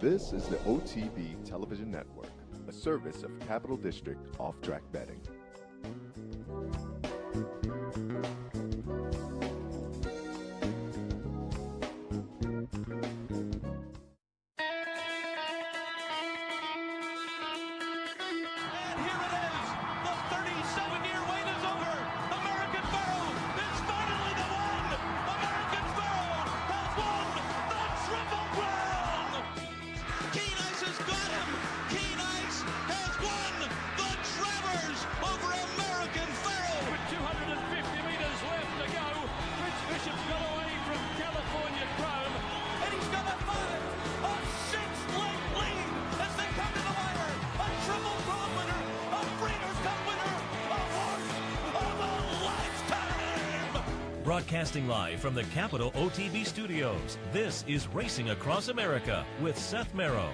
This is the OTB Television Network, a service of Capital District Off-Track Betting. Broadcasting live from the Capital OTB studios, this is Racing Across America with Seth Merrow.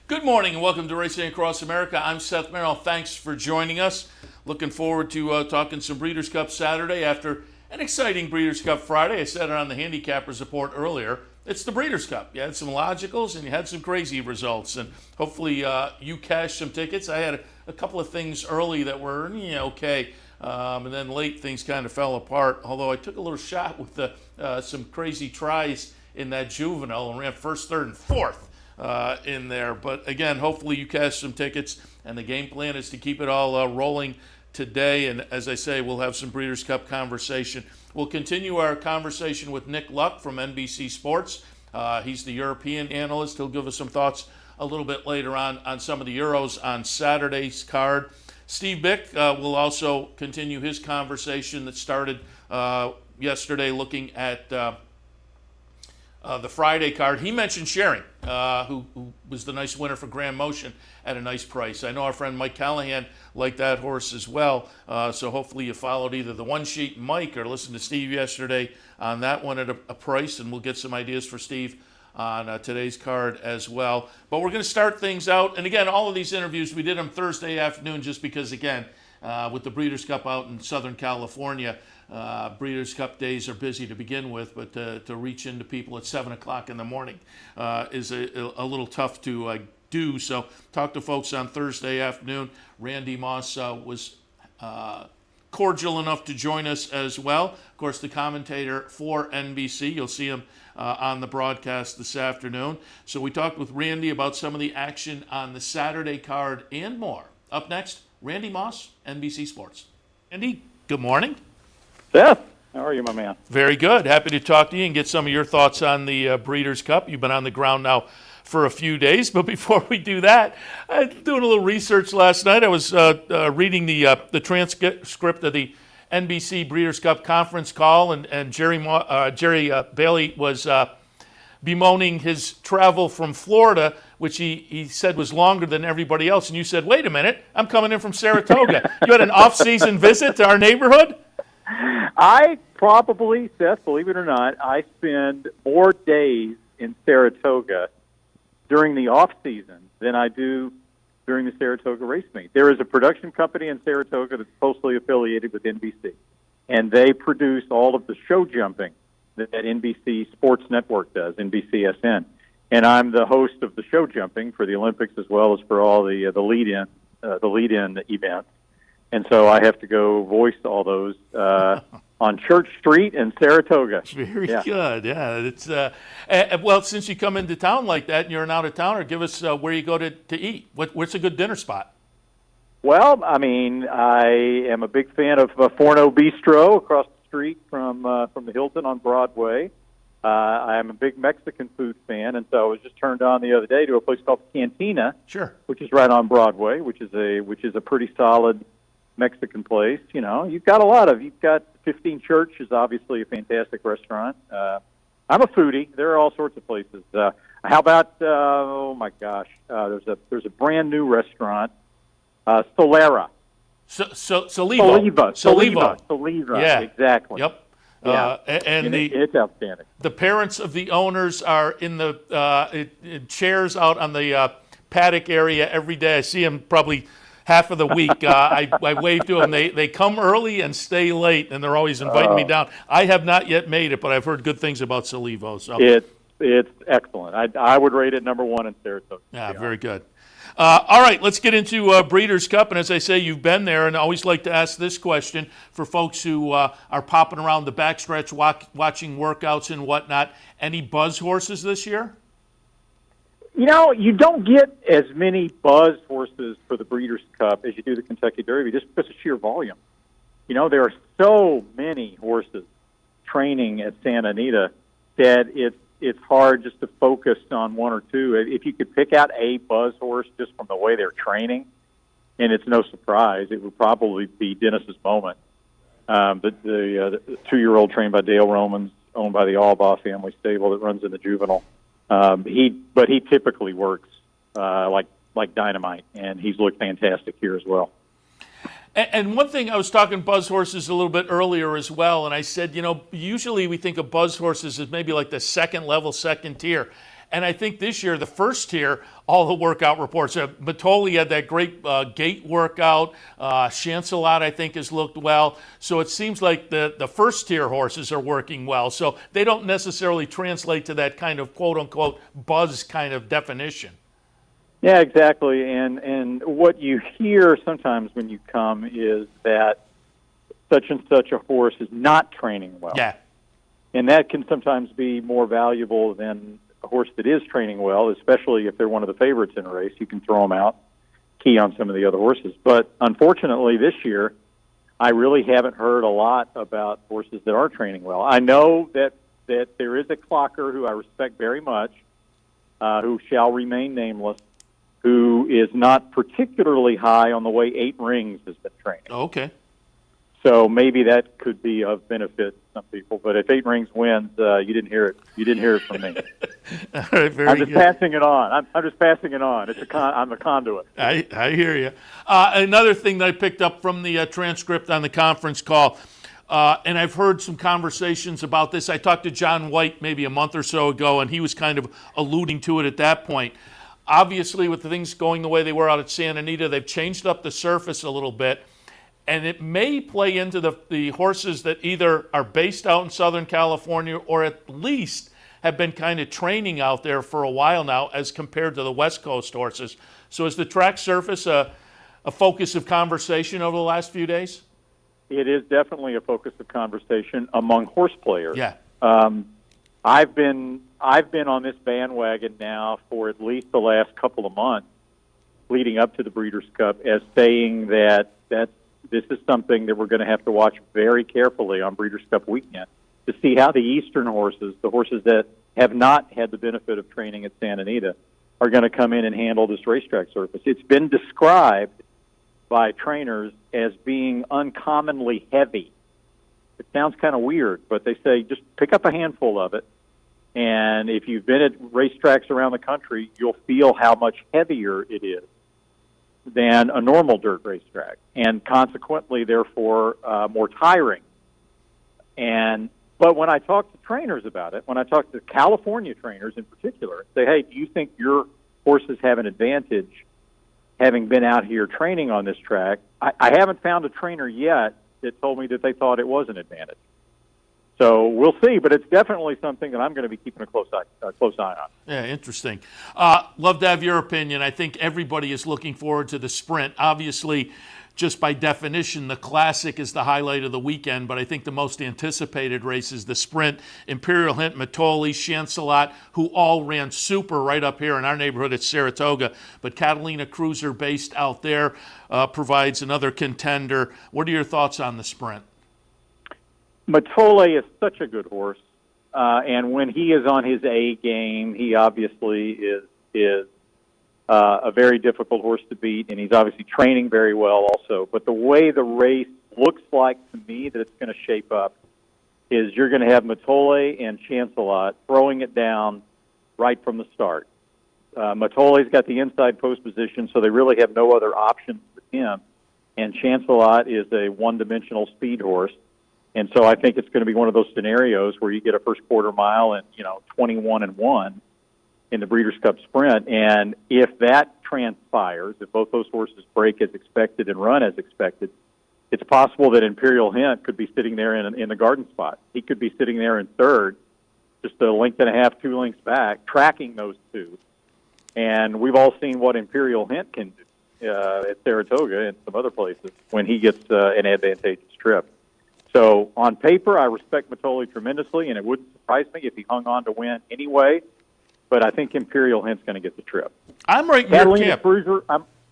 Good morning and welcome to Racing Across America. I'm Seth Merrow. Thanks for joining us. Looking forward to talking some Breeders' Cup Saturday after an exciting Breeders' Cup Friday. I said it on the Handicappers Report earlier. It's the Breeders' Cup. You had some logicals and you had some crazy results, and hopefully you cashed some tickets. I had a couple of things early that were okay, and then late things kind of fell apart, although I took a little shot with some crazy tries in that juvenile and ran first, third, and fourth in there. But again, hopefully you cashed some tickets, and the game plan is to keep it all rolling today. And as I say, we'll have some Breeders' Cup conversation. We'll continue our conversation with Nick Luck from NBC Sports. He's the European analyst. He'll give us some thoughts a little bit later on some of the Euros on Saturday's card. Steve Bick will also continue his conversation that started yesterday looking at the Friday card. He mentioned Sharing, who was the nice winner for Grand Motion at a nice price. I know our friend Mike Callahan liked that horse as well, so hopefully you followed either the One Sheet Mike or listened to Steve yesterday on that one at a price, and we'll get some ideas for Steve on today's card as well. But we're going to start things out, and again, all of these interviews, we did them Thursday afternoon just because, again, with the Breeders' Cup out in Southern California, Breeders' Cup days are busy to begin with, but to reach into people at 7 o'clock in the morning is a little tough to do. So talk to folks on Thursday afternoon. Randy Moss was cordial enough to join us as well. Of course, the commentator for NBC. You'll see him on the broadcast this afternoon. So we talked with Randy about some of the action on the Saturday card and more. Up next, Randy Moss, NBC Sports. Andy, good morning. Seth, how are you, my man? Very good. Happy to talk to you and get some of your thoughts on the Breeders' Cup. You've been on the ground now for a few days, but before we do that, I was doing a little research last night. I was reading the transcript of the NBC Breeders' Cup conference call, and Jerry Bailey was bemoaning his travel from Florida, which he said was longer than everybody else. And you said, wait a minute, I'm coming in from Saratoga. You had an off-season visit to our neighborhood? I probably, Seth, believe it or not, I spend more days in Saratoga during the off-season than I do during the Saratoga race meet. There is a production company in Saratoga that's closely affiliated with NBC, and they produce all of the show jumping that NBC Sports Network does, NBCSN. And I'm the host of the show jumping for the Olympics as well as for all the lead-in events. And so I have to go voice all those on Church Street in Saratoga. Very good. Yeah, it's well, since you come into town like that and you're an out-of-towner, give us where you go to eat. What's a good dinner spot? Well, I mean, I am a big fan of Forno Bistro across the street from the Hilton on Broadway. I am a big Mexican food fan, and so I was just turned on the other day to a place called Cantina, sure, which is right on Broadway, which is a pretty solid Mexican place. You know, you've got 15 Church is obviously a fantastic restaurant. I'm a foodie. There are all sorts of places. How about oh my gosh, there's a brand new restaurant, Solera. Soliva. Yeah, exactly. Yep. Yeah. And it's outstanding. The parents of the owners are in the in chairs out on the paddock area every day. I see them probably half of the week. I wave to them. They come early and stay late, and they're always inviting me down. I have not yet made it, but I've heard good things about Salivo. So it's excellent. I would rate it number one in Saratoga. Yeah, very good. All right, let's get into Breeders' Cup. And as I say, you've been there, and I always like to ask this question for folks who are popping around the backstretch, watching workouts and whatnot. Any buzz horses this year? You know, you don't get as many buzz horses for the Breeders' Cup as you do the Kentucky Derby, just because of sheer volume. You know, there are so many horses training at Santa Anita that it's hard just to focus on one or two. If you could pick out a buzz horse just from the way they're training, and it's no surprise, it would probably be Dennis's Moment. The 2-year-old trained by Dale Romans, owned by the Albaugh family stable that runs in the juvenile. He typically works like dynamite, and he's looked fantastic here as well. And one thing, I was talking buzz horses a little bit earlier as well, and I said, you know, usually we think of buzz horses as maybe like the second level, second tier. And I think this year, the first tier, all the workout reports. Matoli had that great gait workout. Chancelot, I think, has looked well. So it seems like the first tier horses are working well. So they don't necessarily translate to that kind of quote-unquote buzz kind of definition. Yeah, exactly. And what you hear sometimes when you come is that such and such a horse is not training well. Yeah. And that can sometimes be more valuable than a horse that is training well, especially if they're one of the favorites in a race. You can throw them out, key on some of the other horses. But unfortunately this year, I really haven't heard a lot about horses that are training well. I know that there is a clocker who I respect very much, who shall remain nameless, who is not particularly high on the way 8 Rings has been training. Okay. So maybe that could be of benefit to some people. But if 8 Rings wins, you didn't hear it. You didn't hear it from me. All right, very I'm just good. passing it on. I'm just passing it on. I'm a conduit. I hear you. Another thing that I picked up from the transcript on the conference call, and I've heard some conversations about this. I talked to John White maybe a month or so ago, and he was kind of alluding to it at that point. Obviously, with the things going the way they were out at Santa Anita, they've changed up the surface a little bit, and it may play into the horses that either are based out in Southern California or at least have been kind of training out there for a while now as compared to the West Coast horses. So is the track surface a focus of conversation over the last few days? It is definitely a focus of conversation among horse players. Yeah. I've been on this bandwagon now for at least the last couple of months leading up to the Breeders' Cup as saying that this is something that we're going to have to watch very carefully on Breeders' Cup weekend to see how the eastern horses, the horses that have not had the benefit of training at Santa Anita, are going to come in and handle this racetrack surface. It's been described by trainers as being uncommonly heavy. It sounds kind of weird, but they say just pick up a handful of it, and if you've been at racetracks around the country, you'll feel how much heavier it is than a normal dirt racetrack, and consequently, therefore, more tiring. But when I talk to trainers about it, when I talk to California trainers in particular, say, hey, do you think your horses have an advantage having been out here training on this track? I haven't found a trainer yet that told me that they thought it was an advantage. So we'll see, but it's definitely something that I'm going to be keeping a close eye on. Yeah, interesting. Love to have your opinion. I think everybody is looking forward to the sprint. Obviously, just by definition, the Classic is the highlight of the weekend, but I think the most anticipated race is the sprint. Imperial Hint, Matoli, Chancelot, who all ran super right up here in our neighborhood at Saratoga, but Catalina Cruiser based out there provides another contender. What are your thoughts on the sprint? Matole is such a good horse, and when he is on his A game, he obviously is a very difficult horse to beat, and he's obviously training very well also. But the way the race looks like to me that it's going to shape up is you're going to have Matole and Chancelot throwing it down right from the start. Matole's got the inside post position, so they really have no other options with him, and Chancelot is a one-dimensional speed horse. And so I think it's going to be one of those scenarios where you get a first quarter mile and 21-1, in the Breeders' Cup Sprint. And if that transpires, if both those horses break as expected and run as expected, it's possible that Imperial Hint could be sitting there in the garden spot. He could be sitting there in third, just a length and a half, 2 lengths back, tracking those two. And we've all seen what Imperial Hint can do at Saratoga and some other places when he gets an advantageous trip. So on paper, I respect Mitole tremendously, and it wouldn't surprise me if he hung on to win anyway. But I think Imperial Hint's going to get the trip. I'm right in your Catalina camp. Cruiser,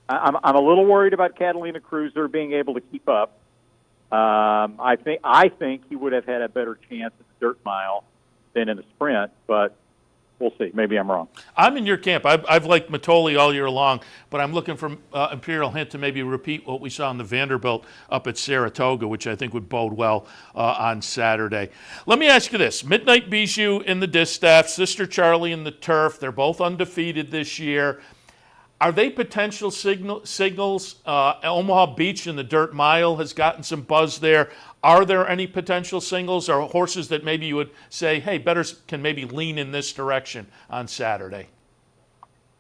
I'm a little worried about Catalina Cruiser being able to keep up. I think he would have had a better chance at the dirt mile than in the sprint, but we'll see. Maybe I'm wrong. I'm in your camp. I've liked Mitole all year long, but I'm looking for Imperial Hint to maybe repeat what we saw in the Vanderbilt up at Saratoga, which I think would bode well on Saturday. Let me ask you this. Midnight Bijou in the distaff, Sister Charlie in the turf. They're both undefeated this year. Are they potential signals? Omaha Beach in the dirt mile has gotten some buzz there. Are there any potential singles or horses that maybe you would say, hey, better can maybe lean in this direction on Saturday?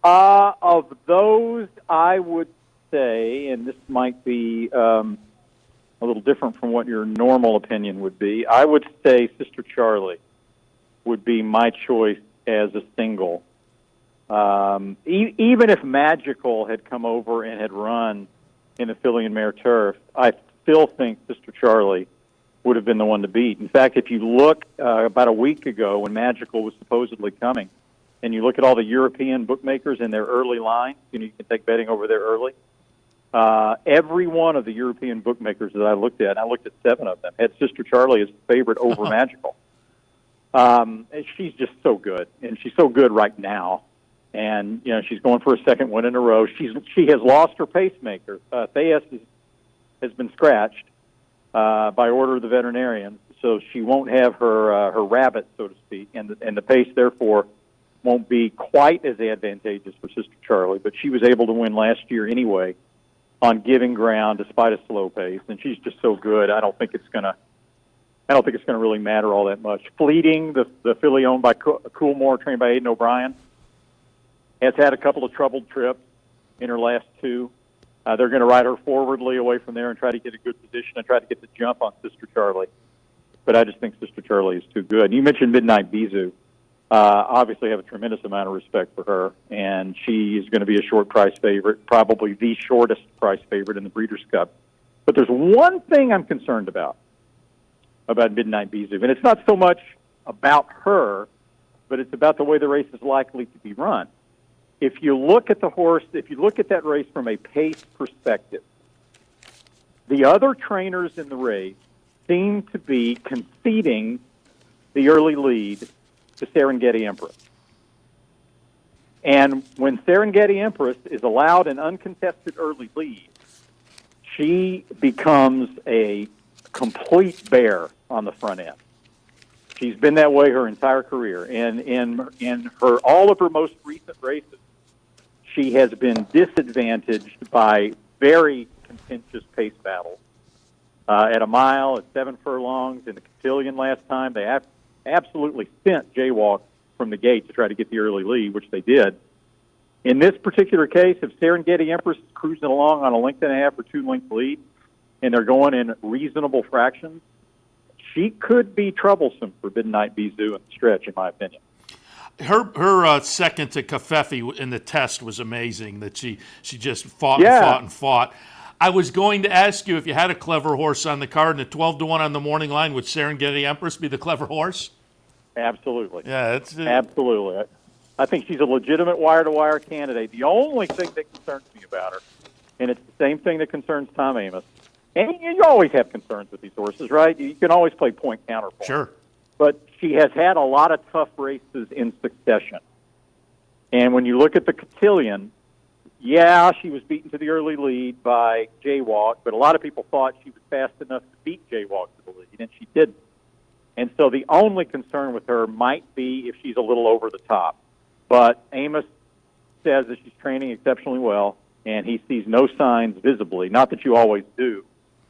Of those, I would say, and this might be a little different from what your normal opinion would be, I would say Sister Charlie would be my choice as a single. Even if Magical had come over and had run in the filly and mare turf, I still think Sister Charlie would have been the one to beat. In fact, if you look about a week ago when Magical was supposedly coming, and you look at all the European bookmakers in their early line, you can take betting over there early. Every one of the European bookmakers that I looked at, and I looked at 7 of them, had Sister Charlie as the favorite over Magical. And she's just so good, and she's so good right now. And, she's going for a second win in a row. She has lost her pacemaker. Thais has been scratched by order of the veterinarian, so she won't have her rabbit, so to speak, and the pace, therefore, won't be quite as advantageous for Sister Charlie. But she was able to win last year anyway on giving ground despite a slow pace, and she's just so good. I don't think it's going to really matter all that much. Fleeting, the filly owned by Coolmore, trained by Aidan O'Brien, has had a couple of troubled trips in her last 2. They're going to ride her forwardly away from there and try to get a good position and try to get the jump on Sister Charlie. But I just think Sister Charlie is too good. You mentioned Midnight Bijou. Obviously, I have a tremendous amount of respect for her, and she is going to be a short price favorite, probably the shortest price favorite in the Breeders' Cup. But there's one thing I'm concerned about Midnight Bijou, and it's not so much about her, but it's about the way the race is likely to be run. If you look at the horse, if you look at that race from a pace perspective, the other trainers in the race seem to be conceding the early lead to Serengeti Empress. And when Serengeti Empress is allowed an uncontested early lead, she becomes a complete bear on the front end. She's been that way her entire career. And in all of her most recent races, she has been disadvantaged by very contentious pace battles. At a mile, at 7 furlongs, in the cotillion last time, they absolutely sent Jaywalk from the gate to try to get the early lead, which they did. In this particular case, if Serengeti Empress is cruising along on a length and a half or 2-length lead, and they're going in reasonable fractions, she could be troublesome for Midnight Bijou in the stretch, in my opinion. Her second to Kafefi in the test was amazing, that she just fought and fought. I was going to ask you if you had a clever horse on the card, and at 12-1 on the morning line, would Serengeti Empress be the clever horse? Absolutely. Yeah, absolutely. I think she's a legitimate wire-to-wire candidate. The only thing that concerns me about her, and it's the same thing that concerns Tom Amoss, and you always have concerns with these horses, right? You can always play point-counterpoint. Sure. But she has had a lot of tough races in succession. And when you look at the cotillion, she was beaten to the early lead by Jaywalk, but a lot of people thought she was fast enough to beat Jaywalk to the lead, and she didn't. And so the only concern with her might be if she's a little over the top. But Amoss says that she's training exceptionally well, and he sees no signs visibly, not that you always do,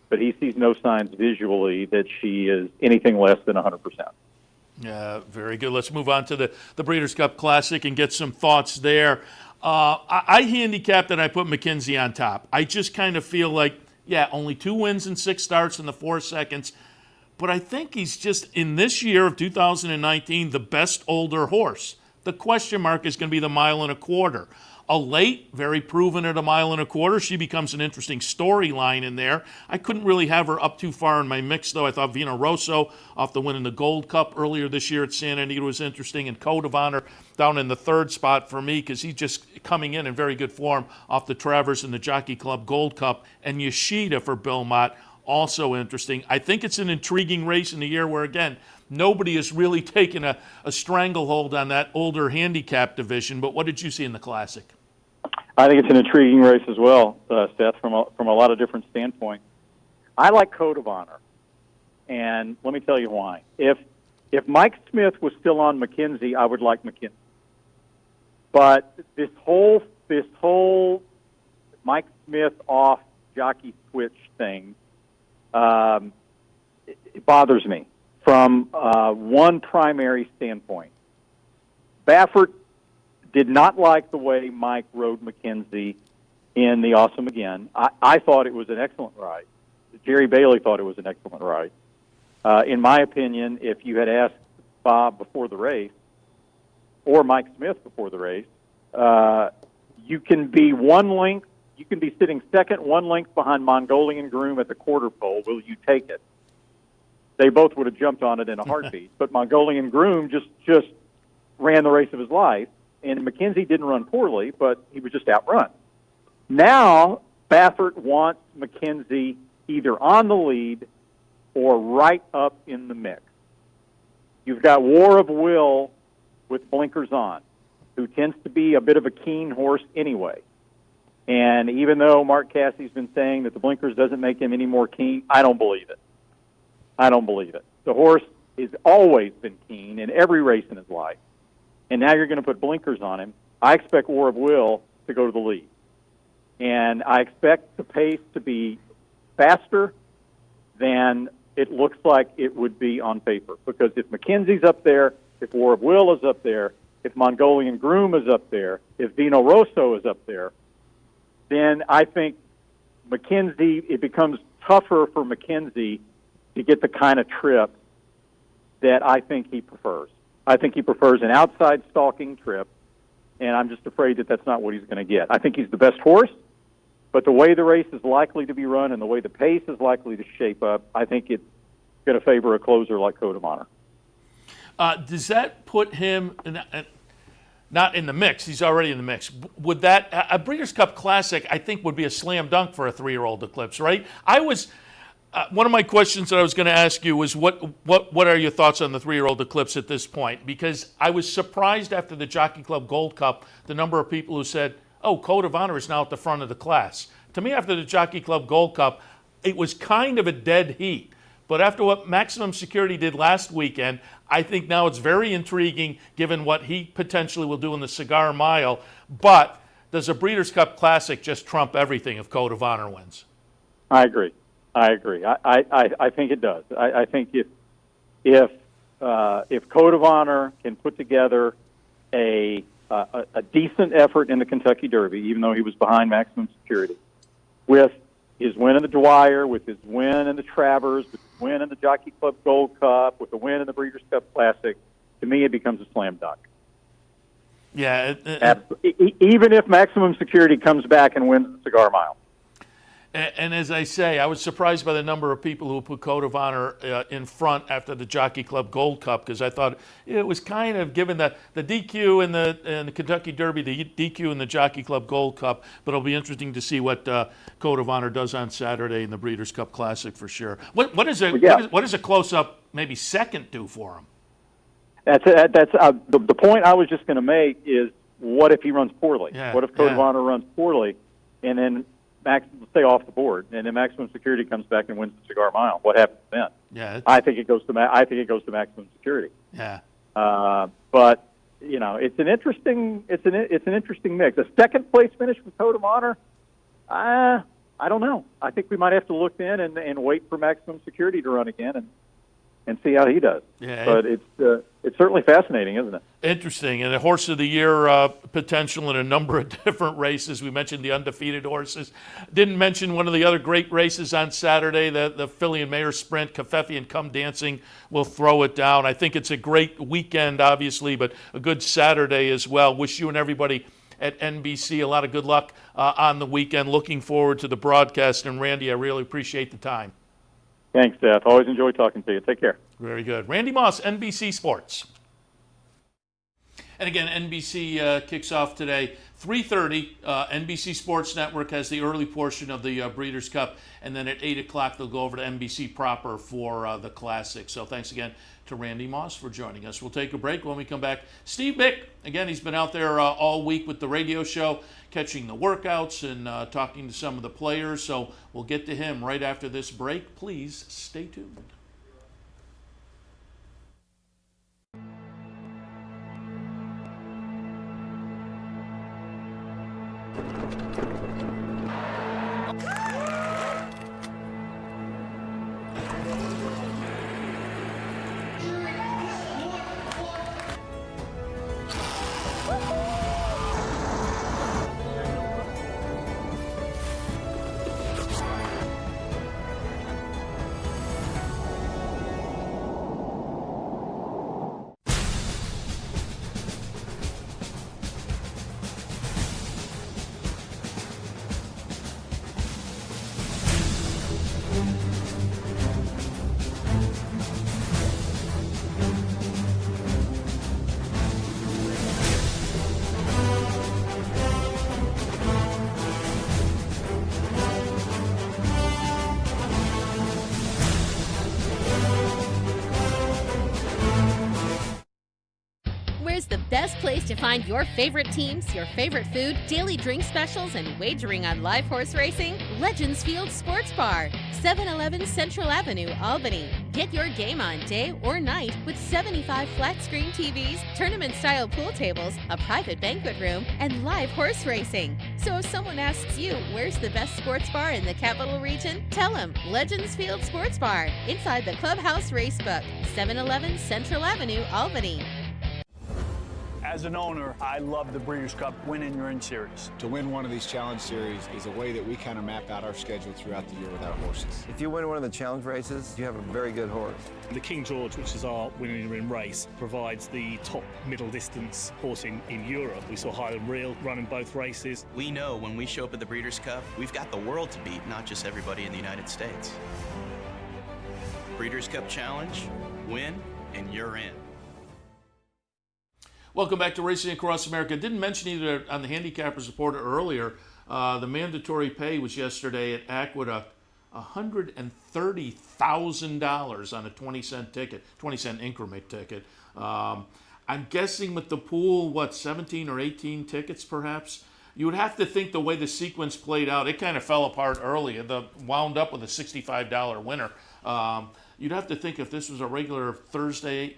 but he sees no signs visually that she is anything less than 100%. Yeah, very good. Let's move on to the Breeders' Cup Classic and get some thoughts there. I handicapped and I put McKenzie on top. I just kind of feel like, only 2 wins and 6 starts in the 4 seconds. But I think he's just, in this year of 2019, the best older horse. The question mark is going to be the 1.25 miles. A late, very proven at 1.25 miles. She becomes an interesting storyline in there. I couldn't really have her up too far in my mix, though. I thought Vino Rosso off the win in the Gold Cup earlier this year at Santa Anita was interesting, and Code of Honor down in the 3rd spot for me because he's just coming in very good form off the Travers and the Jockey Club Gold Cup. And Yoshida for Bill Mott, also interesting. I think it's an intriguing race in the year where, again, nobody has really taken a stranglehold on that older handicap division. But what did you see in the Classic? I think it's an intriguing race as well, Seth, from a lot of different standpoints. I like Code of Honor, and let me tell you why. If Mike Smith was still on McKenzie, I would like McKenzie. But this whole Mike Smith off jockey switch thing, it bothers me from one primary standpoint. Baffert did not like the way Mike rode McKenzie in the Awesome Again. I thought it was an excellent ride. Jerry Bailey thought it was an excellent ride. In my opinion, if you had asked Bob before the race, or Mike Smith before the race, you can be 1 length, you can be sitting second 1 length behind Mongolian Groom at the quarter pole. Will you take it? They both would have jumped on it in a heartbeat. But Mongolian Groom just ran the race of his life. And McKenzie didn't run poorly, but he was just outrun. Now, Baffert wants McKenzie either on the lead or right up in the mix. You've got War of Will with blinkers on, who tends to be a bit of a keen horse anyway. And even though Mark Cassie's been saying that the blinkers doesn't make him any more keen, I don't believe it. I don't believe it. The horse has always been keen in every race in his life. And now you're going to put blinkers on him. I expect War of Will to go to the lead. And I expect the pace to be faster than it looks like it would be on paper. Because if McKenzie's up there, if War of Will is up there, if Mongolian Groom is up there, if Vino Rosso is up there, then I think McKenzie, it becomes tougher for McKenzie to get the kind of trip that I think he prefers. I think he prefers an outside stalking trip, and I'm just afraid that that's not what he's going to get. I think he's the best horse, but the way the race is likely to be run and the way the pace is likely to shape up, I think it's going to favor a closer like Code of Honor. Does that put him not in the mix? He's already in the mix. Would that a Breeders' Cup Classic, I think, would be a slam dunk for a 3-year-old Eclipse, right? One of my questions that I was going to ask you was what are your thoughts on the 3-year-old Eclipse at this point? Because I was surprised after the Jockey Club Gold Cup, the number of people who said, oh, Code of Honor is now at the front of the class. To me, after the Jockey Club Gold Cup, it was kind of a dead heat. But after what Maximum Security did last weekend, I think now it's very intriguing given what he potentially will do in the Cigar Mile. But does a Breeders' Cup Classic just trump everything if Code of Honor wins? I agree. I think it does. I think if Code of Honor can put together a decent effort in the Kentucky Derby, even though he was behind Maximum Security, with his win in the Dwyer, with his win in the Travers, with his win in the Jockey Club Gold Cup, with the win in the Breeders' Cup Classic, to me it becomes a slam dunk. Yeah. Even if Maximum Security comes back and wins the Cigar Mile. And as I say, I was surprised by the number of people who put Code of Honor in front after the Jockey Club Gold Cup, because I thought it was kind of given the DQ in the Kentucky Derby, the DQ in the Jockey Club Gold Cup, but it'll be interesting to see what Code of Honor does on Saturday in the Breeders' Cup Classic for sure. What does a close-up, maybe second, do for him? That's the point I was just going to make is, what if he runs poorly? Yeah, what if Code of Honor runs poorly, and then stay off the board, and then Maximum Security comes back and wins the Cigar Mile? What happens then? Yeah, I think it goes to Maximum Security. Yeah, but it's an interesting mix. A second place finish from Code of Honor, I don't know. I think we might have to look in and wait for Maximum Security to run again and see how he does. Yeah, but it's certainly fascinating, isn't it? Interesting. And the Horse of the Year potential in a number of different races. We mentioned the undefeated horses. Didn't mention one of the other great races on Saturday, the Filly and Mayor Sprint. Covfefe and Come Dancing will throw it down. I think it's a great weekend, obviously, but a good Saturday as well. Wish you and everybody at NBC a lot of good luck on the weekend. Looking forward to the broadcast. And Randy, I really appreciate the time. Thanks, Seth. Always enjoy talking to you. Take care. Very good. Randy Moss, NBC Sports. And again, NBC kicks off today, 3:30. NBC Sports Network has the early portion of the Breeders' Cup, and then at 8 o'clock they'll go over to NBC proper for the Classic. So thanks again to Randy Moss for joining us. We'll take a break. When we come back, Steve Bick. Again, he's been out there all week with the radio show, catching the workouts and talking to some of the players. So we'll get to him right after this break. Please stay tuned. Where's the best place to find your favorite teams, your favorite food, daily drink specials, and wagering on live horse racing? Legends Field Sports Bar, 711 Central Avenue, Albany. Get your game on day or night with 75 flat-screen TVs, tournament-style pool tables, a private banquet room, and live horse racing. So if someone asks you, where's the best sports bar in the Capital Region? Tell them Legends Field Sports Bar, inside the Clubhouse Racebook, 711 Central Avenue, Albany. As an owner, I love the Breeders' Cup Win in Your In series. To win one of these challenge series is a way that we kind of map out our schedule throughout the year with our horses. If you win one of the challenge races, you have a very good horse. The King George, which is our Win in Your In race, provides the top middle distance horsing in Europe. We saw Highland Reel run in both races. We know when we show up at the Breeders' Cup, we've got the world to beat, not just everybody in the United States. Breeders' Cup Challenge, win, and you're in. Welcome back to Racing Across America. Didn't mention either on the Handicappers Report earlier, the mandatory pay was yesterday at Aqueduct, $130,000 on a 20-cent ticket, 20-cent increment ticket. I'm guessing with the pool, 17 or 18 tickets perhaps? You would have to think the way the sequence played out, it kind of fell apart early. The wound up with a $65 winner. You'd have to think if this was a regular Thursday,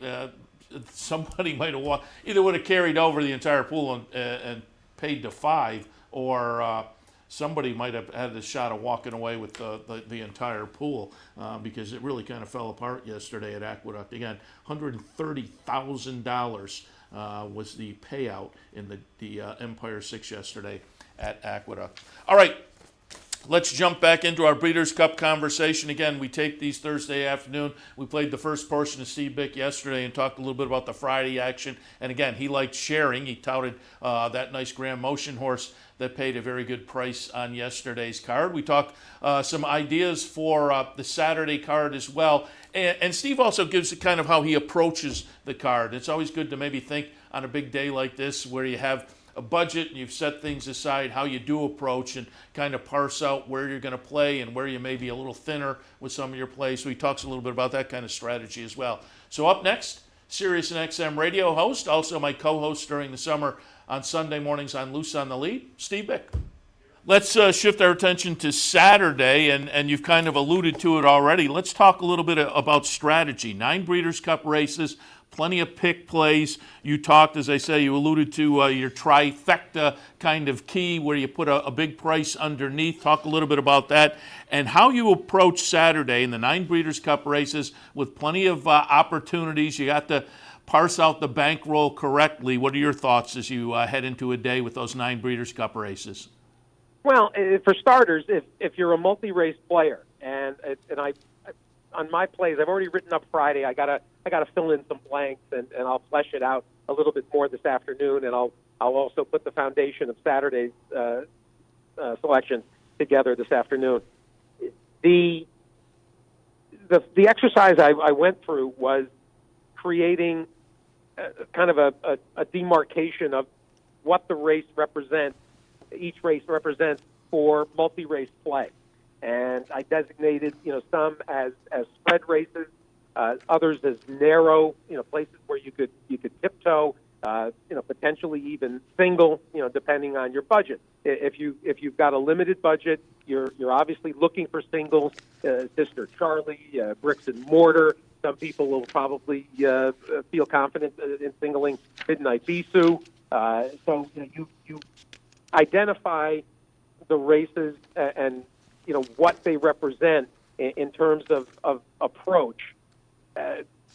somebody might have either would have carried over the entire pool and paid to $5, or somebody might have had the shot of walking away with the entire pool because it really kind of fell apart yesterday at Aqueduct. Again, $130,000 was the payout in the Empire 6 yesterday at Aqueduct. All right. Let's jump back into our Breeders' Cup conversation. Again, we take these Thursday afternoon. We played the first portion of Steve Bick yesterday and talked a little bit about the Friday action. And again, he liked sharing. He touted that nice Grand Motion horse that paid a very good price on yesterday's card. We talked some ideas for the Saturday card as well. And Steve also gives kind of how he approaches the card. It's always good to maybe think on a big day like this where you have a budget and you've set things aside, how you do approach and kind of parse out where you're going to play and where you may be a little thinner with some of your plays. So he talks a little bit about that kind of strategy as well. So up next, Sirius and XM radio host, also my co-host during the summer on Sunday mornings on Loose on the Lead, Steve Bick. Let's shift our attention to Saturday, and you've kind of alluded to it already. Let's talk a little bit about strategy. 9 Breeders' Cup races, plenty of pick plays. You talked, as I say, you alluded to your trifecta kind of key where you put a big price underneath. Talk a little bit about that and how you approach Saturday in the 9 Breeders' Cup races with plenty of opportunities. You got to parse out the bankroll correctly. What are your thoughts as you head into a day with those 9 Breeders' Cup races? Well, for starters, if you're a multi-race player, and I on my plays, I've already written up Friday. I gotta fill in some blanks, and I'll flesh it out a little bit more this afternoon, and I'll also put the foundation of Saturday's selection together this afternoon. The exercise I went through was creating kind of a demarcation of what the race represents. Each race represents for multi-race play, and I designated some as spread races, others as narrow places where you could tiptoe, potentially even single, depending on your budget. If you've got a limited budget, you're obviously looking for singles, Sister Charlie, bricks and mortar. Some people will probably feel confident in singling Midnight Bisou. So you identify the races and what they represent in terms of approach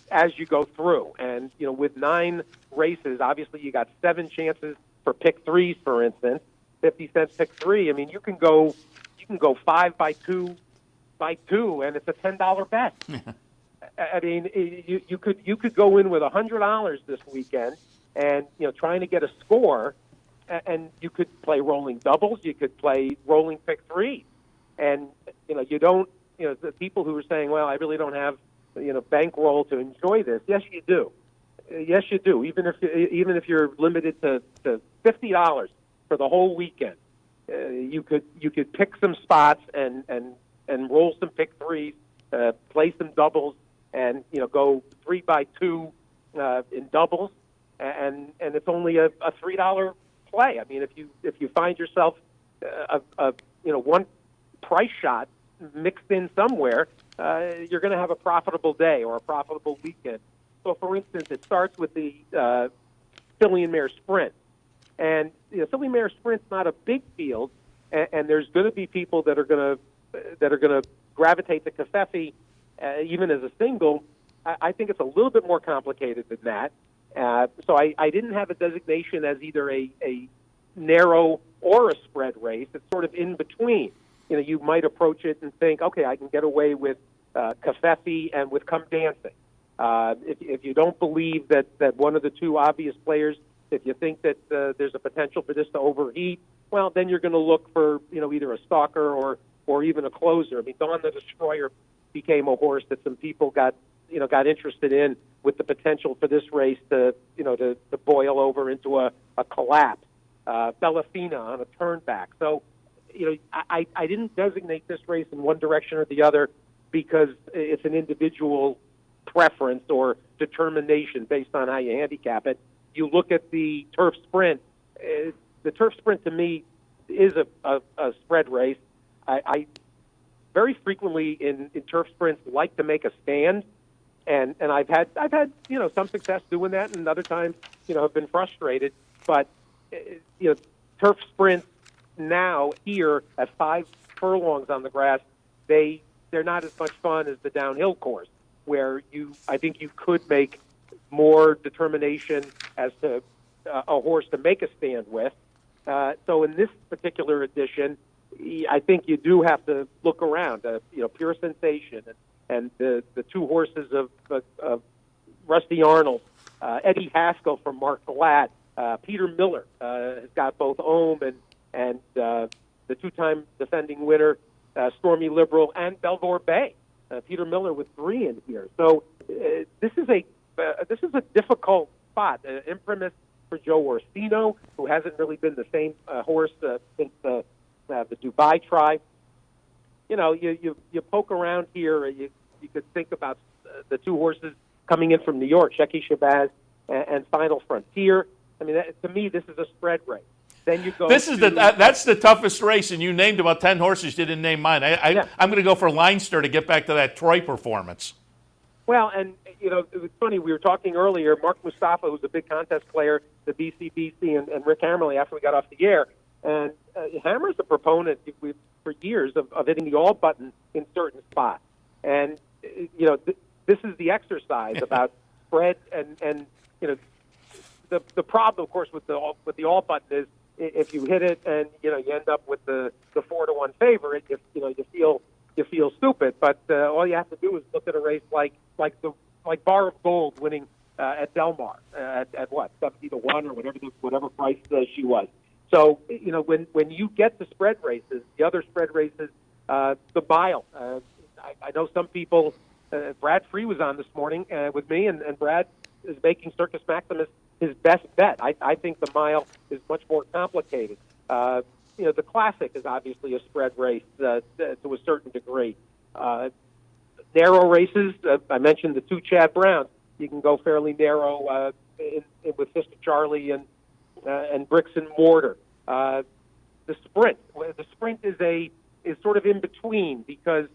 as you go through. And with 9 races, obviously you got 7 chances for pick 3s, for instance. 50 cents pick 3. I mean, you can go 5 by 2 by 2, and it's a $10 bet. I mean, you could go in with $100 this weekend, and trying to get a score. And you could play rolling doubles. You could play rolling pick 3, and you don't. The people who are saying, "Well, I really don't have bankroll to enjoy this." Yes, you do. Yes, you do. Even if you're limited to $50 for the whole weekend, you could pick some spots and roll some pick 3s, play some doubles, and go 3 by 2 in doubles, and it's only a $3 play. I mean, if you find yourself one price shot mixed in somewhere, you're going to have a profitable day or a profitable weekend. So, for instance, it starts with the filly and mare sprint, and filly and mare sprint's not a big field, and there's going to be people that are going to gravitate to Covfefe even as a single. I think it's a little bit more complicated than that. So I didn't have a designation as either a narrow or a spread race. It's sort of in between. You might approach it and think, okay, I can get away with Covfefe and with Come Dancing. If you don't believe that one of the 2 obvious players, if you think that there's a potential for this to overheat, well, then you're going to look for either a stalker or even a closer. I mean, Dawn the Destroyer became a horse that some people got interested in, with the potential for this race to boil over into a collapse. Bellafina on a turnback. So, I didn't designate this race in one direction or the other because it's an individual preference or determination based on how you handicap it. You look at the turf sprint. The turf sprint to me is a spread race. I very frequently in turf sprints like to make a stand. And I've had some success doing that, and other times have been frustrated. But turf sprints now here at 5 furlongs on the grass, they're not as much fun as the downhill course, where I think you could make more determination as to a horse to make a stand with. So in this particular edition, I think you do have to look around. Pure Sensation and the 2 horses of Rusty Arnold, Eddie Haskell from Mark Glatt, Peter Miller has got both Ohm and the 2-time defending winner, Stormy Liberal, and Belvoir Bay. Peter Miller with 3 in here. So this is a difficult spot. Imprimis for Joe Orsino, who hasn't really been the same horse since the Dubai Tri. You poke around here. You could think about the 2 horses coming in from New York, Shecky Shabazz and Final Frontier. I mean, to me, this is a spread race. Then you go. That's the toughest race, and you named about 10 horses. You didn't name mine. I'm going to go for Leinster to get back to that Troy performance. Well, and it was funny. We were talking earlier. Mark Mustafa, who's a big contest player, the BCBC, and Rick Hammerly after we got off the air. And Hammer's a proponent for years of hitting the all button in certain spots. And this is the exercise about spread and the problem, of course, with the all button is if you hit it and you end up with the 4-1 favorite, you feel stupid. But all you have to do is look at a race like Bar of Gold winning at Del Mar at what 70-1 or whatever price she was. So when you get the spread races, the other spread races, the mile. I know some people. Brad Free was on this morning with me, and Brad is making Circus Maximus his best bet. I think the mile is much more complicated. The Classic is obviously a spread race to a certain degree. Narrow races, I mentioned the 2 Chad Browns. You can go fairly narrow with Sister Charlie and Bricks and Mortar. The sprint is sort of in between because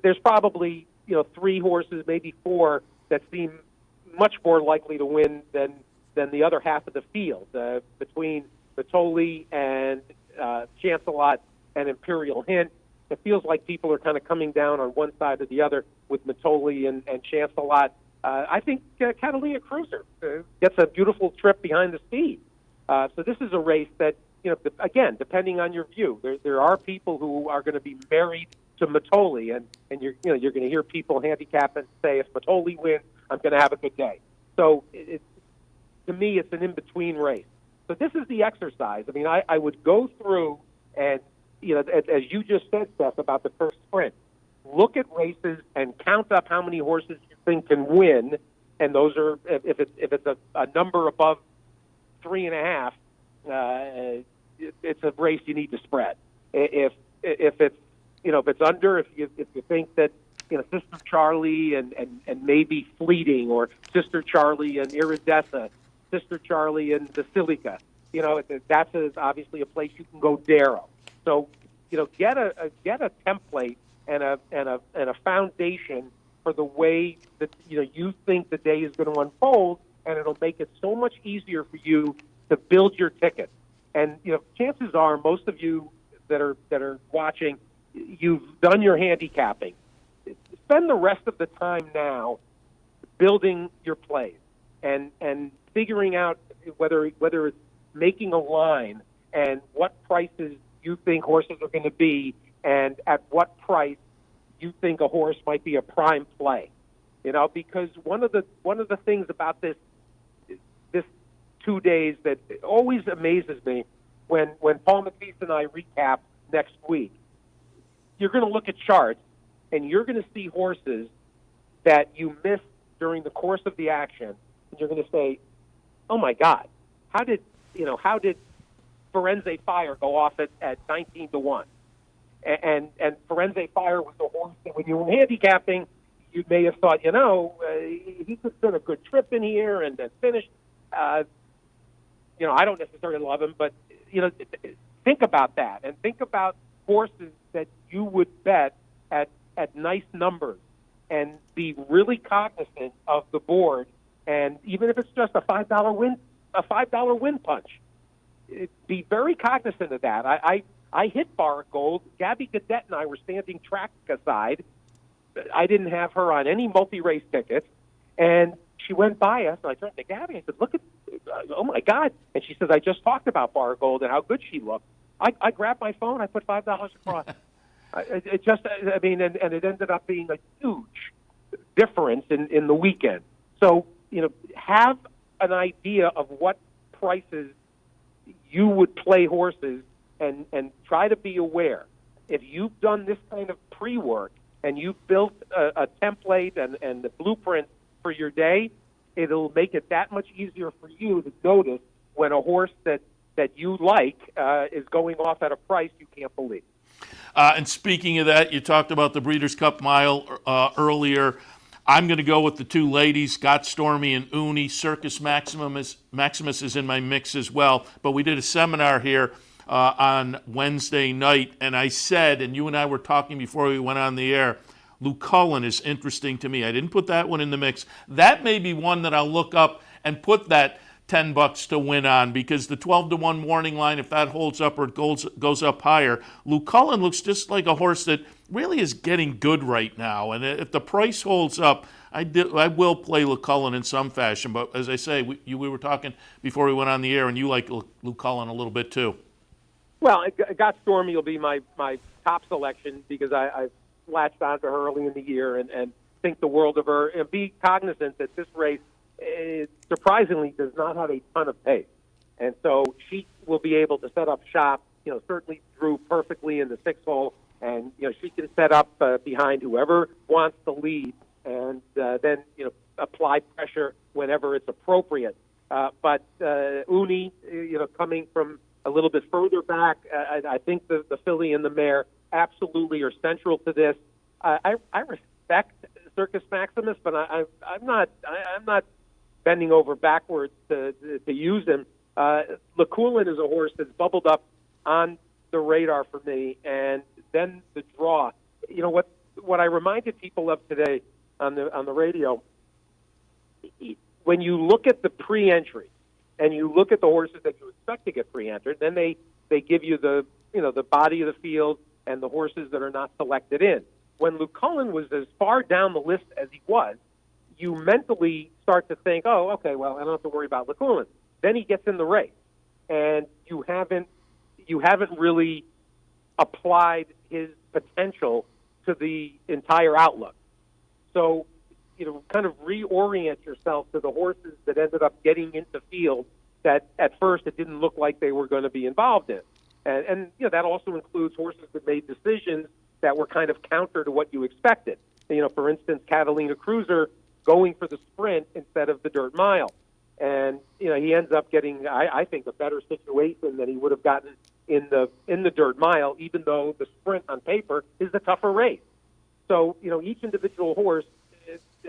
there's probably 3 horses, maybe 4 that seem much more likely to win than the other half of the field between Matoli and Chancelot and Imperial Hint. It feels like people are kind of coming down on one side or the other with Matoli and Chancelot. I think Catalina Cruiser gets a beautiful trip behind the speed. So this is a race that, again, depending on your view, there are people who are going to be married to Matoli, and you're going to hear people handicap and say, if Matoli wins, I'm going to have a good day. So to me, it's an in-between race. So this is the exercise. I mean, I would go through and, as you just said, Seth, about the first sprint, look at races and count up how many horses you think can win, and those are, if it's a number above 3.5, it's a race you need to spread. If it's under, if you think that Sister Charlie and maybe Fleeting, or Sister Charlie and Iridessa, Sister Charlie and Basilica, that's obviously a place you can go Darrow. So get a template and a foundation for the way that you think the day is going to unfold, and it'll make it so much easier for you to build your ticket. And chances are most of you that are watching, you've done your handicapping. Spend the rest of the time now building your plays and figuring out whether it's making a line and what prices you think horses are going to be, and at what price you think a horse might be a prime play. Because one of the things about this 2 days that always amazes me when Paul Matisse and I recap next week, you're going to look at charts and you're going to see horses that you missed during the course of the action, and you're going to say, "Oh my God, how did Firenze Fire go off at 19-1?" And Firenze Fire was the horse that when you were handicapping, you may have thought, he could put a good trip in here and then finish. I don't necessarily love him, but think about that, and think about horses that you would bet at nice numbers, and be really cognizant of the board. And even if it's just a $5 win punch, be very cognizant of that. I hit Bar of Gold. Gabby Cadet and I were standing track aside. I didn't have her on any multi-race tickets, and she went by us, and I turned to Gabby. I said, "Look at, oh my God!" And she says, "I just talked about Bar of Gold and how good she looked." I grabbed my phone. I put $5 across. And it ended up being a huge difference in the weekend. So have an idea of what prices you would play horses, and try to be aware. If you've done this kind of pre-work and you've built a template and the blueprint for your day, it'll make it that much easier for you to notice when a horse that you like is going off at a price you can't believe. And speaking of that, you talked about the Breeders' Cup Mile earlier. I'm going to go with the two ladies, Got Stormy and Uni. Circus Maximus is in my mix as well. But we did a seminar here on Wednesday night, and I said, and you and I were talking before we went on the air, Luke Cullen is interesting to me. I didn't put that one in the mix. That may be one that I'll look up and put that $10 to win on, because the 12-1 morning line, if that holds up or it goes up higher, Luke Cullen looks just like a horse that really is getting good right now. And if the price holds up, I will play Luke Cullen in some fashion. But as I say, we were talking before we went on the air, and you like Luke Cullen a little bit too. Well, Got Stormy will be my top selection because I've latched onto her early in the year and think the world of her. And be cognizant that this race, surprisingly, does not have a ton of pace. And so she will be able to set up shop, certainly drew perfectly in the 6th hole, and, she can set up behind whoever wants to lead and then, apply pressure whenever it's appropriate. But Uni, coming from a little bit further back, I think the filly and the mare absolutely are central to this. I respect Circus Maximus, but I'm not bending over backwards to use him. LeCoulin is a horse that's bubbled up on the radar for me, and then the draw. What I reminded people of today on the radio, when you look at the pre-entry and you look at the horses that you expect to get pre-entered, then they give you the body of the field and the horses that are not selected in. When Luke Cullen was as far down the list as he was, you mentally start to think, oh, okay, well, I don't have to worry about LeCoulin. Then he gets in the race, and you haven't really applied his potential to the entire outlook. So, kind of reorient yourself to the horses that ended up getting into field that at first it didn't look like they were going to be involved in. And that also includes horses that made decisions that were kind of counter to what you expected. For instance, Catalina Cruiser going for the sprint instead of the dirt mile. And, he ends up getting, I think, a better situation than he would have gotten in the dirt mile, even though the sprint on paper is the tougher race. So, each individual horse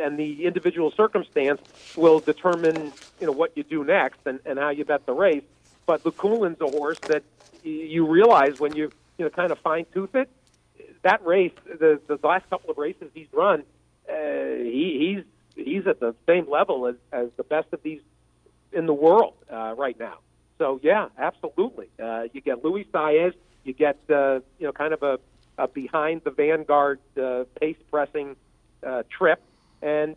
and the individual circumstance will determine, what you do next and how you bet the race. But LeCoulin's a horse that you realize when you kind of fine-tooth it, that race, the last couple of races he's run, he's at the same level as the best of these in the world right now. So yeah, absolutely. You get Luis Saez, you get kind of a behind the vanguard pace pressing trip, and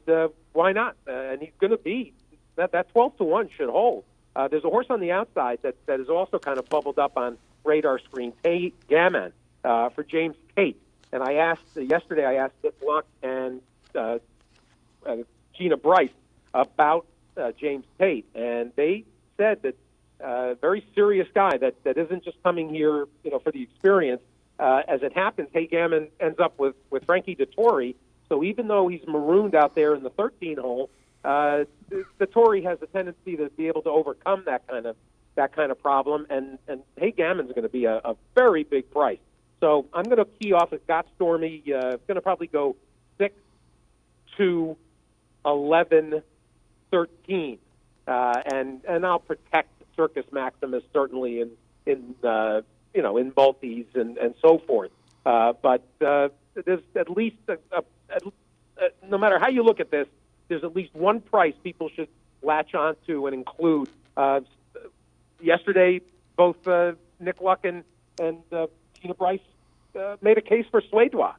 why not? And he's going to be that 12-1 should hold. There's a horse on the outside that is also kind of bubbled up on radar screen, Tate Gammon, for James Tate. And I asked yesterday, Dick Luck and Gina Bryce about James Tate, and they said that very serious guy that isn't just coming here, for the experience. As it happens, Tate Gammon ends up with Frankie Dettori. So even though he's marooned out there in the 13 hole, Dettori has a tendency to be able to overcome that kind of problem, and Tate Gammon's going to be a very big price. So I'm going to key off at Got Stormy. Going to probably go 6, 2, 11, 13, and I'll protect Circus Maximus certainly in multis and so forth. But there's at least no matter how you look at this, there's at least one price people should latch on to and include. Yesterday, both Nick Luck and Gina Bryce made a case for Suédois.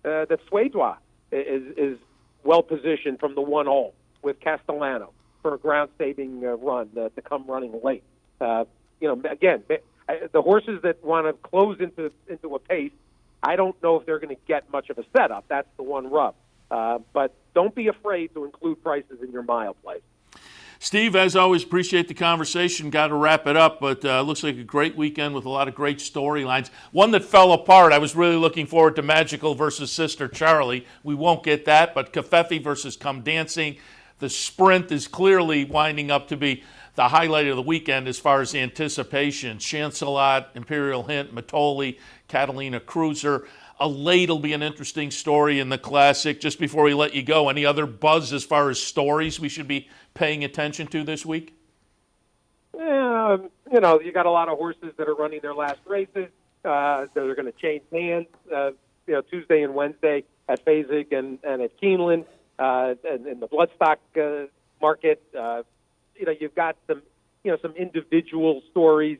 That Suédois is well positioned from the 1 hole with Castellano for a ground-saving run to come running late. Again, the horses that want to close into a pace, I don't know if they're going to get much of a setup. That's the one rub. But don't be afraid to include prices in your mile plays. Steve, as always, appreciate the conversation. Got to wrap it up, but looks like a great weekend with a lot of great storylines. One that fell apart, I was really looking forward to Magical versus Sister Charlie. We won't get that, but Covfefe versus Come Dancing. The sprint is clearly winding up to be the highlight of the weekend as far as anticipation. Chancelot, Imperial Hint, Matoli, Catalina Cruiser. A late will be an interesting story in the Classic. Just before we let you go, any other buzz as far as stories we should be paying attention to this week? You got a lot of horses that are running their last races. That are going to change hands, Tuesday and Wednesday at Fasig and at Keeneland, and in the bloodstock market. You've got some individual stories,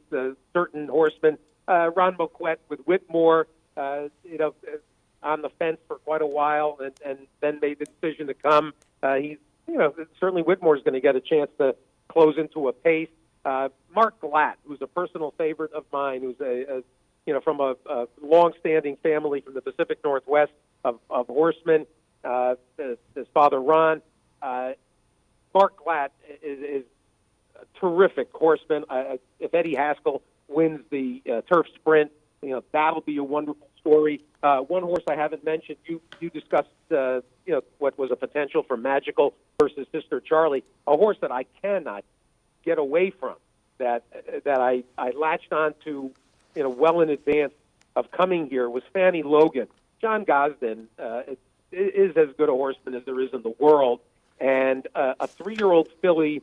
certain horsemen. Ron Moquette with Whitmore, on the fence for quite a while, and then made the decision to come. Certainly Whitmore's going to get a chance to close into a pace. Mark Glatt, who's a personal favorite of mine, who's from a long-standing family from the Pacific Northwest of horsemen. His father, Ron. Mark Glatt is a terrific horseman. If Eddie Haskell wins the turf sprint, that'll be a wonderful story. One horse I haven't mentioned, you discussed, what was a potential for Magical versus Sister Charlie, a horse that I cannot get away from, that I latched on to, well in advance of coming here, was Fanny Logan. John Gosden is as good a horseman as there is in the world, and a 3-year-old filly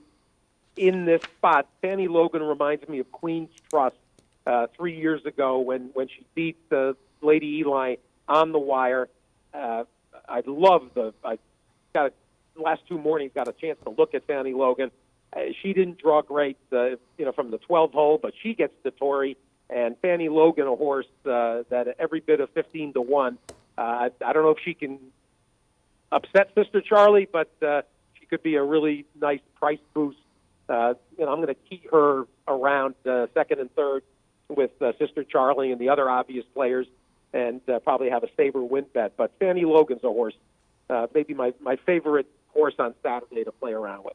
in this spot. Fanny Logan reminds me of Queen's Trust 3 years ago when she beat Lady Eli on the wire. I got the last 2 mornings got a chance to look at Fanny Logan. She didn't draw great, from the 12th hole, but she gets the Tory. And Fanny Logan, a horse that every bit of 15-1. I don't know if she can upset Sister Charlie, but she could be a really nice price boost. I'm going to key her around second and third with Sister Charlie and the other obvious players, and probably have a saber win bet. But Fanny Logan's a horse, maybe my favorite horse on Saturday to play around with.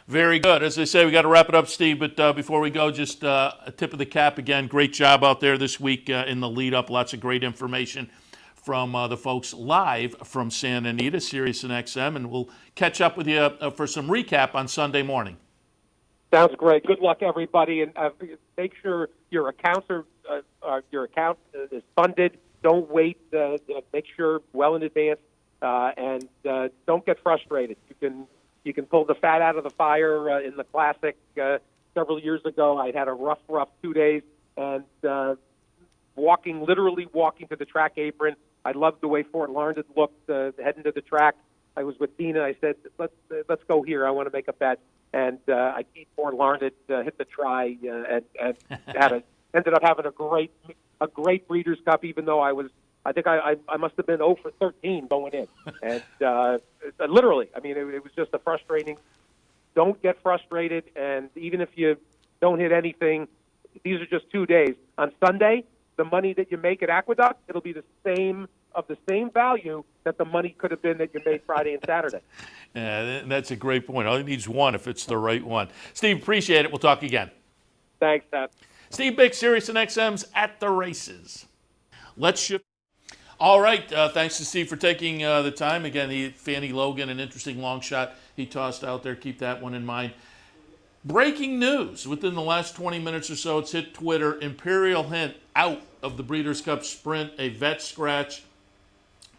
Very good. As I say, we got to wrap it up, Steve, but before we go, just a tip of the cap again. Great job out there this week in the lead-up. Lots of great information from the folks live from Santa Anita, Sirius and XM, and we'll catch up with you for some recap on Sunday morning. Sounds great. Good luck, everybody, and make sure your account is funded. Don't wait. Make sure well in advance, and don't get frustrated. You can pull the fat out of the fire in the Classic. Several years ago, I had a rough 2 days, and literally walking to the track apron. I loved the way Fort Larned looked heading to the track. I was with Dina. I said, let's go here. I want to make a bet. And I beat Fort Larned, hit the try, and ended up having a great Breeders' Cup, even though I must have been 0 for 13 going in. And literally, it was just a frustrating. Don't get frustrated, and even if you don't hit anything, these are just 2 days. On Sunday, the money that you make at Aqueduct, it'll be the same value that the money could have been that you made Friday and Saturday. Yeah, that's a great point. All you need is one if it's the right one. Steve, appreciate it. We'll talk again. Thanks, Seth. Steve Bick, Sirius and XM's At the Races. Let's shift. All right, thanks to Steve for taking the time. Again, Fanny Logan, an interesting long shot he tossed out there. Keep that one in mind. Breaking news within the last 20 minutes or so. It's hit Twitter. Imperial Hint out of the Breeders' Cup Sprint, a vet scratch.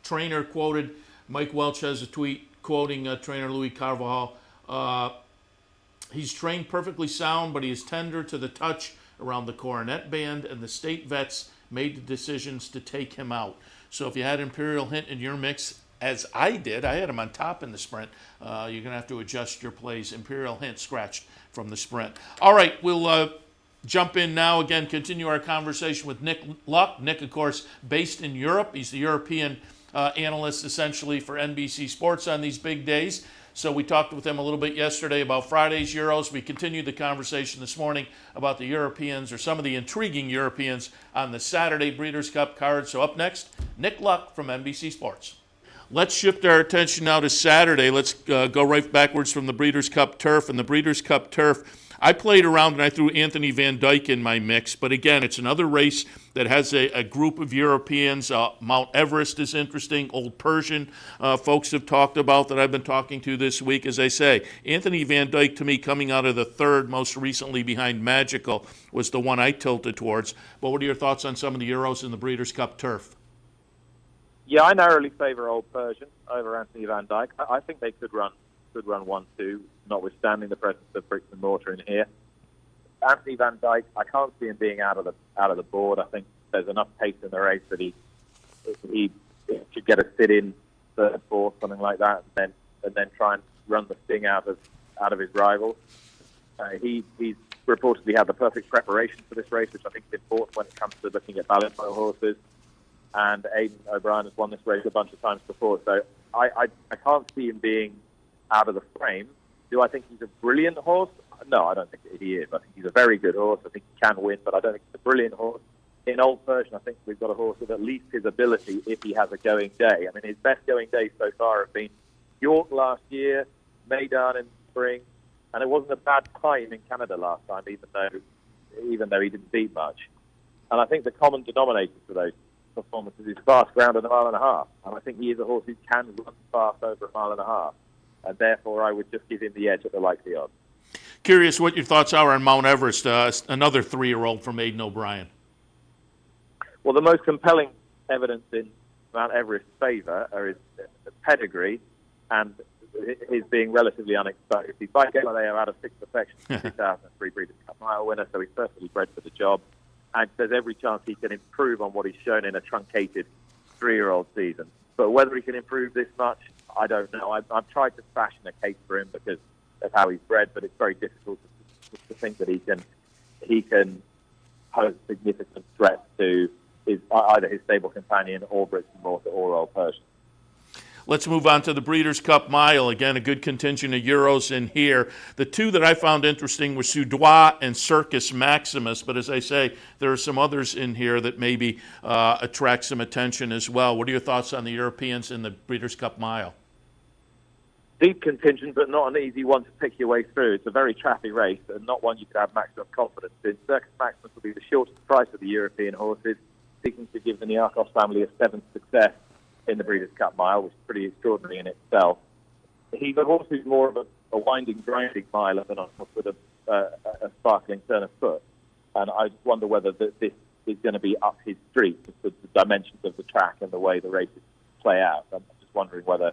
Trainer quoted. Mike Welch has a tweet quoting trainer Louis Carvajal. He's trained perfectly sound, but he is tender to the touch around the coronet band, and the state vets made the decisions to take him out. So if you had Imperial Hint in your mix, as I did, I had him on top in the sprint, you're going to have to adjust your plays. Imperial Hint scratched from the sprint. All right, we'll jump in now. Again, continue our conversation with Nick Luck. Nick, of course, based in Europe. He's the European analyst, essentially, for NBC Sports on these big days. So we talked with him a little bit yesterday about Friday's Euros. We continued the conversation this morning about the Europeans, or some of the intriguing Europeans, on the Saturday Breeders' Cup card. So up next, Nick Luck from NBC Sports. Let's shift our attention now to Saturday. Let's go right backwards from the Breeders' Cup turf. And the Breeders' Cup turf I played around and I threw Anthony Van Dyke in my mix, but again, it's another race that has a group of Europeans. Mount Everest is interesting. Old Persian folks have talked about that I've been talking to this week. As I say, Anthony Van Dyke, to me, coming out of the third, most recently behind Magical, was the one I tilted towards. But what are your thoughts on some of the Euros in the Breeders' Cup turf? Yeah, I narrowly favour Old Persian over Anthony Van Dyke. I think they could run 1-2, notwithstanding the presence of bricks and mortar in here. Anthony Van Dyke, I can't see him being out of the board. I think there's enough pace in the race that he should get a sit-in third, fourth, something like that, and then try and run the sting out of his rivals. He's reportedly had the perfect preparation for this race, which I think is important when it comes to looking at Balliol horses. And Aidan O'Brien has won this race a bunch of times before, so I can't see him being out of the frame. Do I think he's a brilliant horse? No, I don't think he is. I think he's a very good horse. I think he can win, but I don't think he's a brilliant horse. In Old Persian, I think we've got a horse with at least his ability if he has a going day. I mean, his best going days so far have been York last year, Meydan in spring, and it wasn't a bad time in Canada last time, even though he didn't beat much. And I think the common denominator for those performances is fast ground at 1.5 miles. And I think he is a horse who can run fast over 1.5 miles. And therefore, I would just give him the edge at the likely odds. Curious what your thoughts are on Mount Everest, another 3-year-old from Aidan O'Brien. Well, the most compelling evidence in Mount Everest's favour are his pedigree and his being relatively unexposed. He's by game they are out of 6 perfections, 2003 Breeders' Cup Mile winner, so he's perfectly bred for the job. And there's every chance he can improve on what he's shown in a truncated 3-year-old season. But whether he can improve this much, I don't know. I've tried to fashion a case for him because of how he's bred, but it's very difficult to think that he can pose significant threat to either his stable companion or Brits and Mortar or Old Persian. Let's move on to the Breeders' Cup Mile. Again, a good contingent of Euros in here. The two that I found interesting were Soudois and Circus Maximus, but as I say, there are some others in here that maybe attract some attention as well. What are your thoughts on the Europeans in the Breeders' Cup Mile? Deep contingent, but not an easy one to pick your way through. It's a very trappy race and not one you could have maximum confidence in. Circus Maximus will be the shortest price of the European horses, seeking to give the Niarchos family a 7th success in the Breeders' Cup Mile, which is pretty extraordinary in itself. He's a horse who's more of a winding, grinding miler than a horse with a sparkling turn of foot. And I just wonder whether this is going to be up his street, with the dimensions of the track and the way the races play out. I'm just wondering whether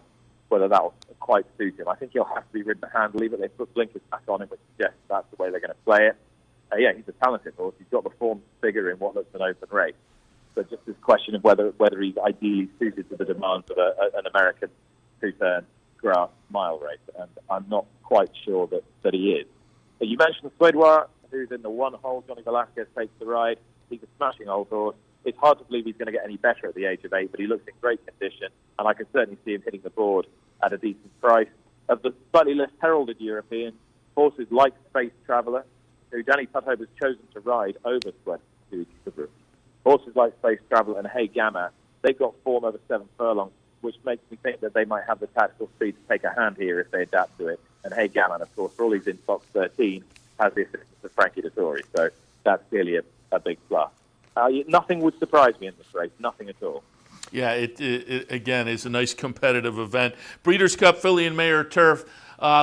that will quite suit him. I think he'll have to be ridden handily, but they put blinkers back on him, which suggests that's the way they're going to play it. Yeah, he's a talented horse. He's got the form figure in what looks an open race. But just this question of whether he's ideally suited to the demands of an American 2-turn grass mile race, and I'm not quite sure that he is. But you mentioned Soudois, who's in the 1 hole. Johnny Velasquez takes the ride. He's a smashing old horse. It's hard to believe he's going to get any better at the age of 8, but he looks in great condition, and I can certainly see him hitting the board at a decent price. Of the slightly less heralded Europeans, horses like Space Traveller, who Danny Tuthope has chosen to ride over Sweat to Kibru. Horses like Space Traveller and Hey Gamma, they've got form over 7 furlongs, which makes me think that they might have the tactical speed to take a hand here if they adapt to it. And Hey Gamma, of course, for all he's in Fox 13, has the assistance of Frankie Dettori, so that's clearly a big plus. Nothing would surprise me in this race, nothing at all. Yeah, it again is a nice competitive event. Breeders' Cup Filly and Mare Turf,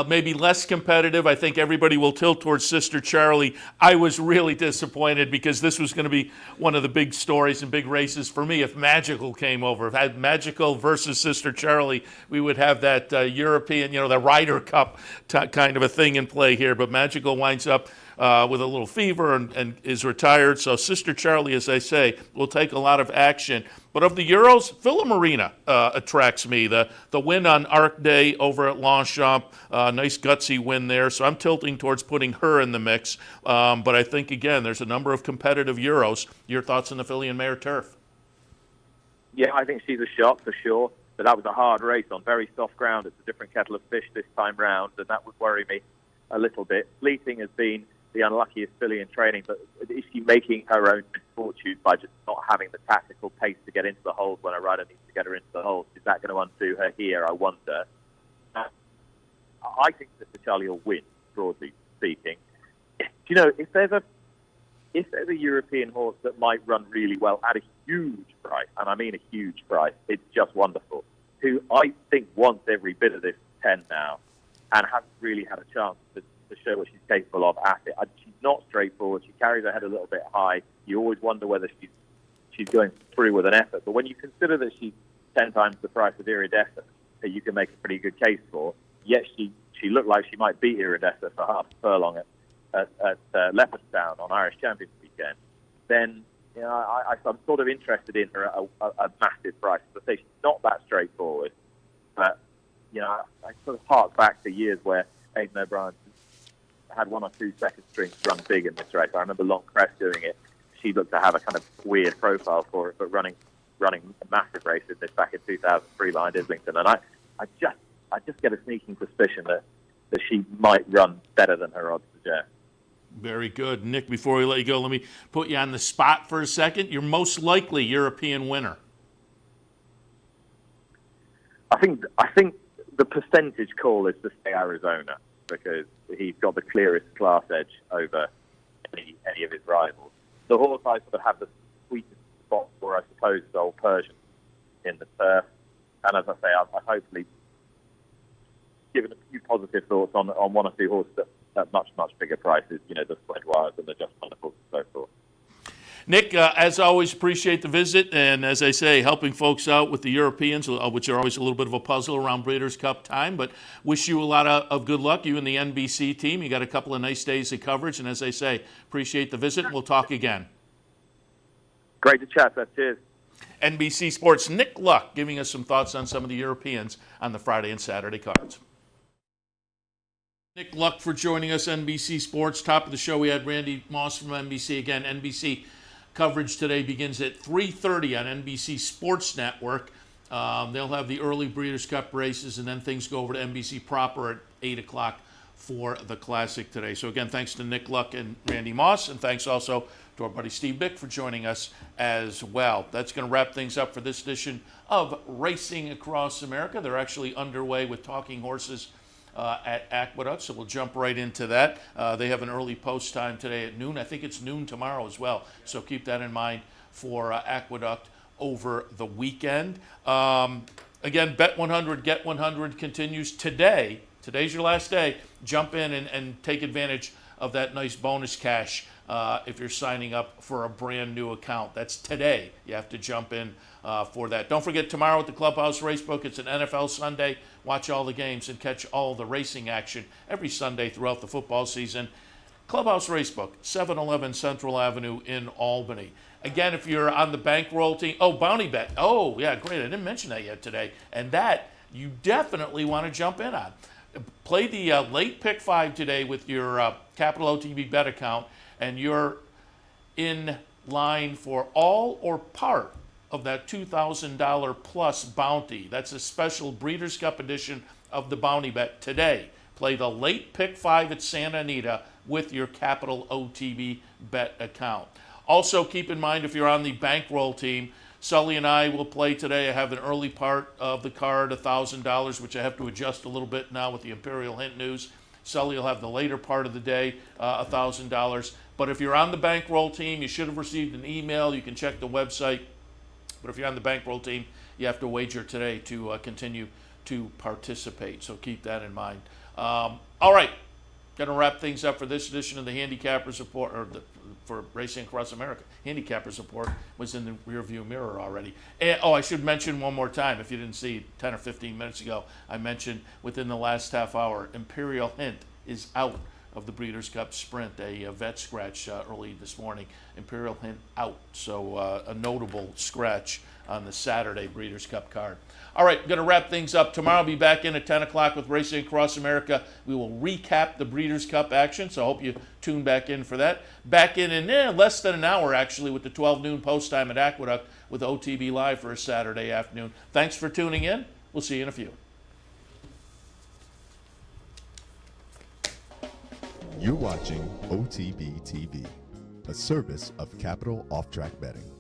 maybe less competitive. I think everybody will tilt towards Sister Charlie. I was really disappointed because this was going to be one of the big stories and big races for me if Magical came over. If I had Magical versus Sister Charlie, we would have that European, the Ryder Cup kind of a thing in play here. But Magical winds up with a little fever and is retired. So Sister Charlie, as I say, will take a lot of action. But of the Euros, Villa Marina attracts me. The win on Arc Day over at Longchamp, nice gutsy win there. So I'm tilting towards putting her in the mix. But I think, again, there's a number of competitive Euros. Your thoughts on the Filly and Mare Turf? Yeah, I think she's a shot for sure. But that was a hard race on very soft ground. It's a different kettle of fish this time round, and that would worry me a little bit. Fleeting has been the unluckiest filly in training, but is she making her own misfortune by just not having the tactical pace to get into the holes when a rider needs to get her into the holes? Is that going to undo her here, I wonder? I think that Charlie will win, broadly speaking. you know, if there's a European horse that might run really well at a huge price, and I mean a huge price, it's Just Wonderful, who I think wants every bit of this 10 now and hasn't really had a chance to show what she's capable of at it. She's not straightforward. She carries her head a little bit high. You always wonder whether she's going through with an effort. But when you consider that she's 10 times the price of Iridescent, that you can make a pretty good case for, yet she looked like she might beat Iridescent for half a furlong at Leopardstown on Irish Champions Weekend, then you know, I'm sort of interested in her at a massive price. As I say, she's not that straightforward, but you know, I sort of hark back to years where Aidan O'Brien had one or two second strings run big in this race. I remember Long Crest doing it. She looked to have a kind of weird profile for it, but running a massive race in this back in 2003 Lion Islington, and I just get a sneaking suspicion that she might run better than her odds suggest. Very good. Nick, before we let you go, let me put you on the spot for a second. Your most likely European winner? I think the percentage call is to say Arizona, because he's got the clearest class edge over any of his rivals. The horse I sort of have the sweetest spot for, I suppose, is Old Persian in the turf. And as I say, I've hopefully given a few positive thoughts on one or two horses at much, much bigger prices, you know, the Sweatwires and the Just Wonderful and so forth. Nick, as always, appreciate the visit. And as I say, helping folks out with the Europeans, which are always a little bit of a puzzle around Breeders' Cup time. But wish you a lot of good luck, you and the NBC team. You got a couple of nice days of coverage. And as I say, appreciate the visit. And we'll talk again. Great to chat, Seth. Cheers. NBC Sports' Nick Luck giving us some thoughts on some of the Europeans on the Friday and Saturday cards. Nick Luck for joining us, NBC Sports. Top of the show, we had Randy Moss from NBC. Again, NBC coverage today begins at 3:30 on NBC Sports Network. They'll have the early Breeders' Cup races, and then things go over to NBC proper at 8 o'clock for the Classic today. So again, thanks to Nick Luck and Randy Moss, and thanks also to our buddy Steve Bick for joining us as well. That's going to wrap things up for this edition of Racing Across America. They're actually underway with Talking Horses at Aqueduct, so we'll jump right into that. They have an early post time today at noon. I think it's noon tomorrow as well, so keep that in mind for Aqueduct over the weekend. Again, Bet 100, Get 100 continues today. Today's your last day. Jump in and take advantage of that nice bonus cash if you're signing up for a brand new account. That's today. You have to jump in for that. Don't forget, tomorrow at the Clubhouse Racebook, it's an NFL Sunday. Watch all the games and catch all the racing action every Sunday throughout the football season. Clubhouse Racebook, 711 Central Avenue in Albany. Again, if you're on the bankroll team, Bounty Bet. Oh, yeah, great. I didn't mention that yet today. And that you definitely want to jump in on. Play the late pick 5 today with your Capital OTB Bet account, and you're in line for all or part of that $2,000 plus bounty. That's a special Breeders' Cup edition of the Bounty Bet today. Play the late pick 5 at Santa Anita with your Capital OTB Bet account. Also, keep in mind, if you're on the bankroll team, Sully and I will play today. I have an early part of the card, $1,000, which I have to adjust a little bit now with the Imperial Hint news. Sully will have the later part of the day, $1,000. But if you're on the bankroll team, you should have received an email. You can check the website. But if you're on the bankroll team, you have to wager today to continue to participate. So keep that in mind. All right, going to wrap things up for this edition of the Handicappers Report, for Racing Across America. Handicappers Report was in the rearview mirror already. And, I should mention one more time, if you didn't see 10 or 15 minutes ago, I mentioned within the last half hour, Imperial Hint is out of the Breeders' Cup Sprint, a vet scratch early this morning. Imperial Hint out, so a notable scratch on the Saturday Breeders' Cup card. All right, going to wrap things up. Tomorrow I'll be back in at 10 o'clock with Racing Across America. We will recap the Breeders' Cup action, so I hope you tune back in for that. Back in less than an hour, actually, with the 12 noon post time at Aqueduct with OTB Live for a Saturday afternoon. Thanks for tuning in. We'll see you in a few. You're watching OTB TV, a service of Capital Off Track Betting.